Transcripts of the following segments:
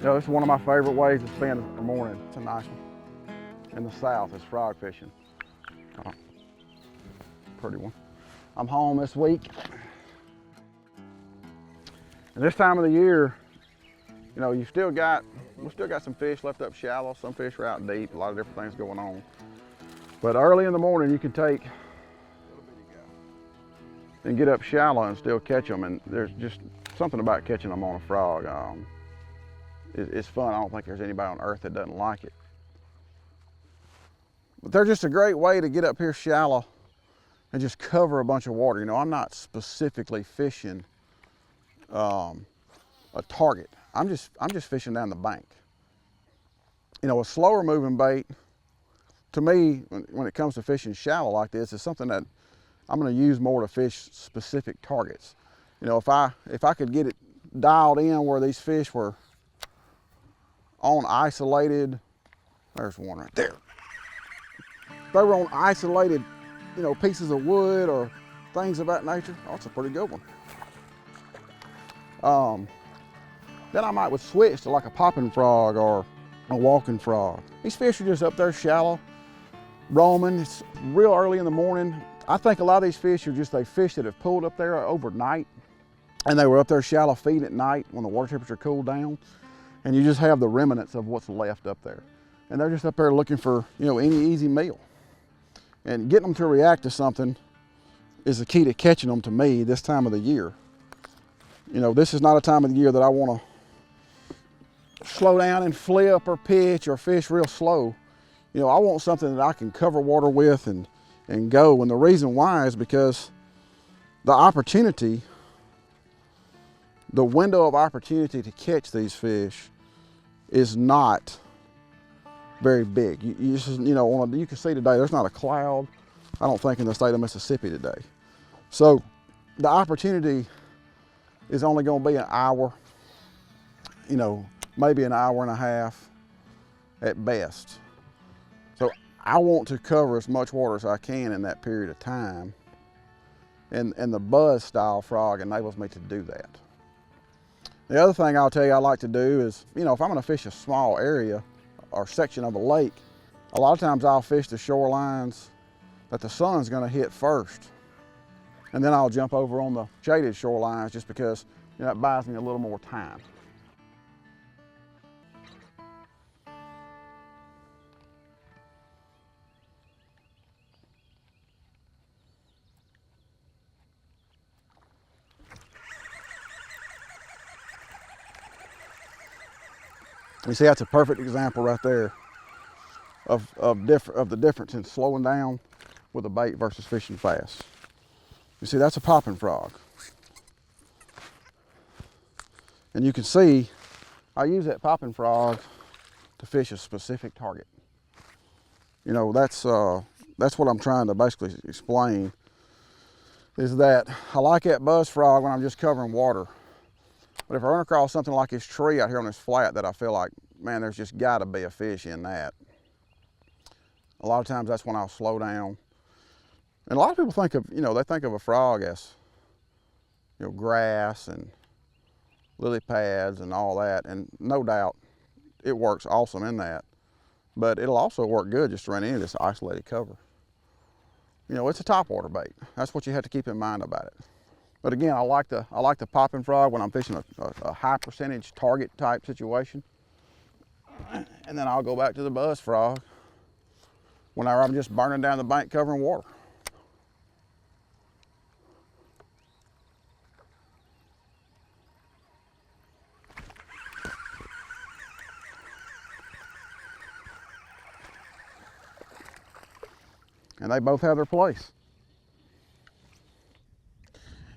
know, this is one of my favorite ways to spend a morning. It's a nice one. In the south, it's frog fishing. Oh, pretty one. I'm home this week. And this time of the year, you know, we still got some fish left up shallow. Some fish are out deep. A lot of different things going on. But early in the morning, you can take and get up shallow and still catch them. And there's just something about catching them on a frog. It's fun. I don't think there's anybody on earth that doesn't like it. But they're just a great way to get up here shallow and just cover a bunch of water. You know, I'm not specifically fishing a target. I'm just fishing down the bank. You know, a slower moving bait, to me, when it comes to fishing shallow like this, is something that I'm going to use more to fish specific targets. You know, if I could get it dialed in where these fish were on isolated, there's one right there. If they were on isolated, you know, pieces of wood or things of that nature, oh, that's a pretty good one. Then I would switch to like a popping frog or a walking frog. These fish are just up there shallow, roaming. It's real early in the morning. I think a lot of these fish are just fish that have pulled up there overnight, and they were up there shallow feeding at night when the water temperature cooled down, and you just have the remnants of what's left up there. And they're just up there looking for, you know, any easy meal. And getting them to react to something is the key to catching them, to me, this time of the year. You know, this is not a time of the year that I want to slow down and flip or pitch or fish real slow. You know, I want something that I can cover water with and go. And the reason why is because the opportunity, the window of opportunity to catch these fish is not very big. You know, you can see today there's not a cloud, I don't think, in the state of Mississippi today. So the opportunity is only going to be an hour, you know, maybe an hour and a half at best. So I want to cover as much water as I can in that period of time. And the buzz style frog enables me to do that. The other thing I'll tell you I like to do is, you know, if I'm going to fish a small area or section of a lake, a lot of times I'll fish the shorelines that the sun's going to hit first. And then I'll jump over on the shaded shorelines just because, you know, that buys me a little more time. You see, that's a perfect example right there of the difference in slowing down with a bait versus fishing fast. You see, that's a popping frog. And you can see I use that popping frog to fish a specific target. You know, that's what I'm trying to basically explain, is that I like that buzz frog when I'm just covering water. But if I run across something like this tree out here on this flat that I feel like, man, there's just got to be a fish in that, a lot of times that's when I'll slow down. And a lot of people think of, you know, they think of a frog as, you know, grass and lily pads and all that. And no doubt it works awesome in that. But it'll also work good just to run into this isolated cover. You know, it's a topwater bait. That's what you have to keep in mind about it. But again, I like the popping frog when I'm fishing a high percentage target type situation. And then I'll go back to the buzz frog whenever I'm just burning down the bank covering water. And they both have their place.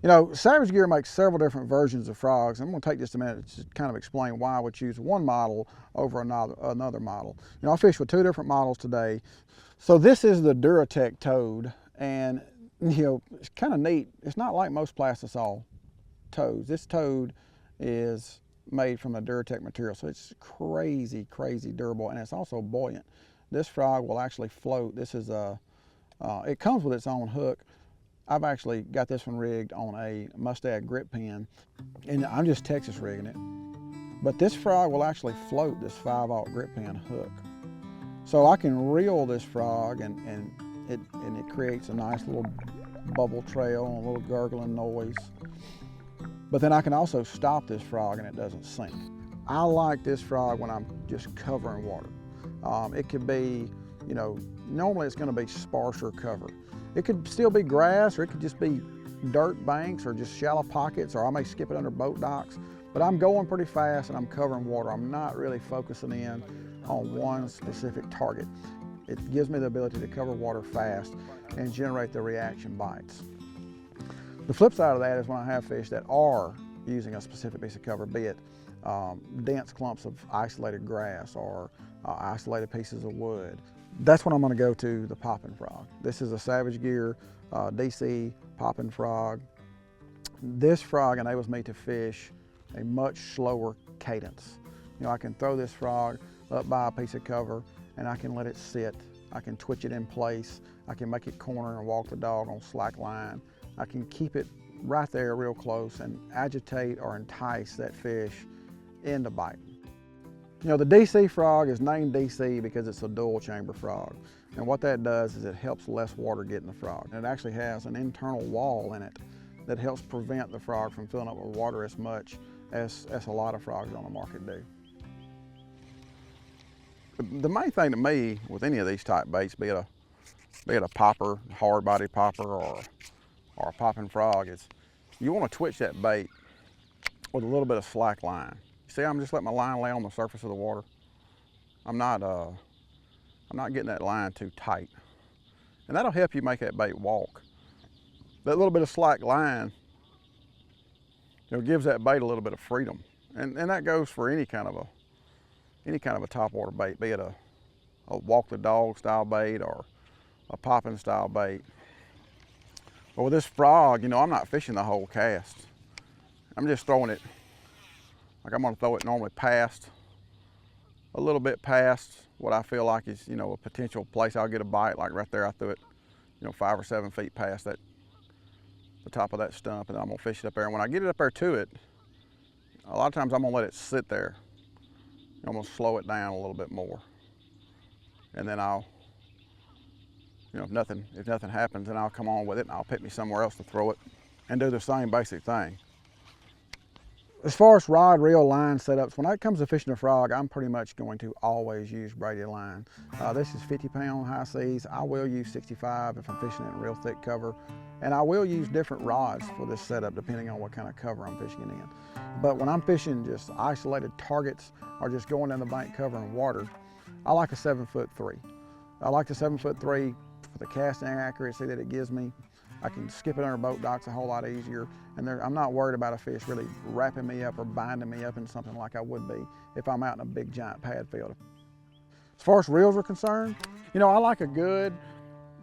You know, Savage Gear makes several different versions of frogs. I'm going to take just a minute to kind of explain why I would choose one model over another model. You know, I fished with two different models today. So this is the Duratec Toad, and you know, it's kind of neat. It's not like most Plastisol toads. This toad is made from a Duratec material, so it's crazy, crazy durable, and it's also buoyant. This frog will actually float. This is it comes with its own hook. I've actually got this one rigged on a Mustad grip pin, and I'm just Texas rigging it. But this frog will actually float this 5/0 grip pin hook. So I can reel this frog and it creates a nice little bubble trail and a little gurgling noise. But then I can also stop this frog and it doesn't sink. I like this frog when I'm just covering water. It could be, you know, normally it's going to be sparser cover. It could still be grass, or it could just be dirt banks or just shallow pockets, or I may skip it under boat docks. But I'm going pretty fast and I'm covering water. I'm not really focusing in on one specific target. It gives me the ability to cover water fast and generate the reaction bites. The flip side of that is when I have fish that are using a specific piece of cover, be it dense clumps of isolated grass or isolated pieces of wood. That's when I'm going to go to the popping frog. This is a Savage Gear DC popping frog. This frog enables me to fish a much slower cadence. You know, I can throw this frog up by a piece of cover and I can let it sit. I can twitch it in place. I can make it corner and walk the dog on slack line. I can keep it right there real close and agitate or entice that fish into biting. You know, the DC frog is named DC because it's a dual chamber frog. And what that does is it helps less water get in the frog. And it actually has an internal wall in it that helps prevent the frog from filling up with water as much as a lot of frogs on the market do. The main thing to me with any of these type baits, be it a popper, hard body popper, or a popping frog, is you want to twitch that bait with a little bit of slack line. See, I'm just letting my line lay on the surface of the water. I'm not getting that line too tight. And that'll help you make that bait walk. That little bit of slack line, you know, gives that bait a little bit of freedom. And that goes for any kind of a topwater bait, be it a walk the dog style bait or a popping style bait. But with this frog, you know, I'm not fishing the whole cast. I'm just throwing it, like I'm gonna throw it normally past, a little bit past what I feel like is, you know, a potential place I'll get a bite. Like right there, I threw it, you know, 5 or 7 feet past the top of that stump, and then I'm gonna fish it up there. And when I get it up there to it, a lot of times I'm gonna let it sit there. I'm gonna slow it down a little bit more. And then I'll, you know, if nothing happens, then I'll come on with it and I'll pick me somewhere else to throw it and do the same basic thing. As far as rod, reel, line setups, when it comes to fishing a frog, I'm pretty much going to always use braided line. This is 50-pound high seas. I will use 65 if I'm fishing in real thick cover. And I will use different rods for this setup depending on what kind of cover I'm fishing in. But when I'm fishing just isolated targets or just going down the bank covering water, I like a 7'3". I like the 7'3" for the casting accuracy that it gives me. I can skip it under boat docks a whole lot easier, and I'm not worried about a fish really wrapping me up or binding me up in something like I would be if I'm out in a big giant pad field. As far as reels are concerned, you know, I like a good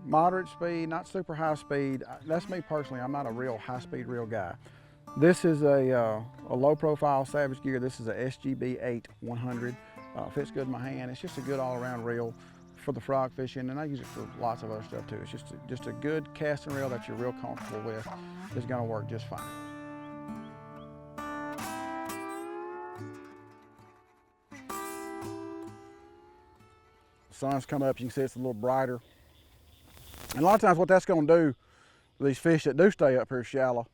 moderate speed, not super high speed. That's me personally. I'm not a real high speed reel guy. This is a low profile Savage Gear. This is a SGB 8-100. Fits good in my hand. It's just a good all around reel for the frog fishing, and I use it for lots of other stuff too. It's just a good casting reel that you're real comfortable with. Is gonna work just fine. The sun's come up, you can see it's a little brighter. And a lot of times what that's gonna do with these fish that do stay up here shallow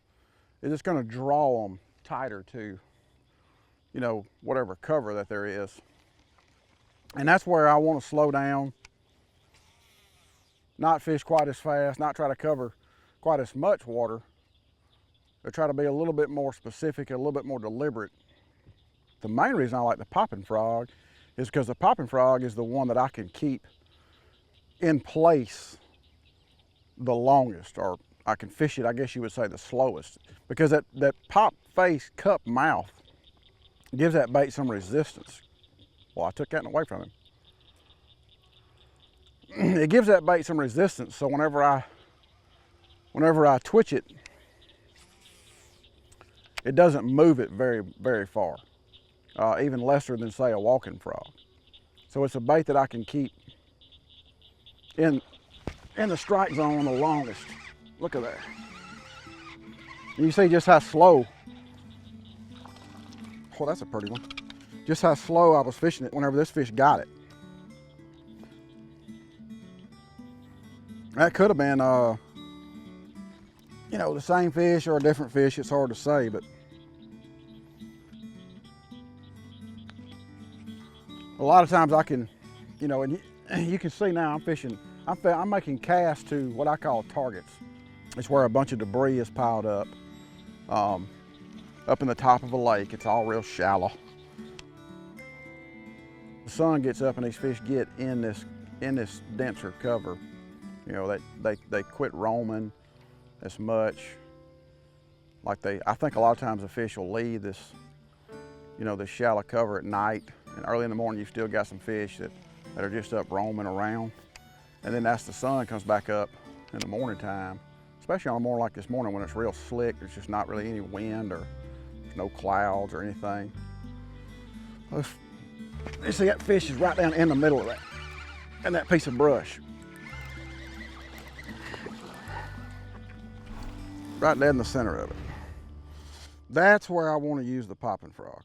is it's gonna draw them tighter to, you know, whatever cover that there is. And that's where I want to slow down, not fish quite as fast, not try to cover quite as much water, but try to be a little bit more specific and a little bit more deliberate. The main reason I like the popping frog is because the popping frog is the one that I can keep in place the longest, or I can fish it, I guess you would say, the slowest, because that pop face cup mouth gives that bait some resistance. Well, I took that away from him. It gives that bait some resistance, so whenever I twitch it, it doesn't move it very, very far, even lesser than, say, a walking frog. So it's a bait that I can keep in the strike zone the longest. Look at that. You see just how slow. Oh, that's a pretty one. just how slow I was fishing it whenever this fish got it. That could have been, you know, the same fish or a different fish. It's hard to say, but a lot of times I can, you know, and you can see now I'm fishing, I'm making casts to what I call targets. It's where a bunch of debris is piled up in the top of a lake. It's all real shallow. The sun gets up and these fish get in this denser cover. You know, they quit roaming as much. Like I think a lot of times the fish will leave this, you know, this shallow cover at night, and early in the morning you still got some fish that are just up roaming around. And then as the sun comes back up in the morning time, especially on a morning like this morning when it's real slick, there's just not really any wind or no clouds or anything. You see that fish is right down in the middle of that, and that piece of brush. Right dead in the center of it. That's where I want to use the popping frog.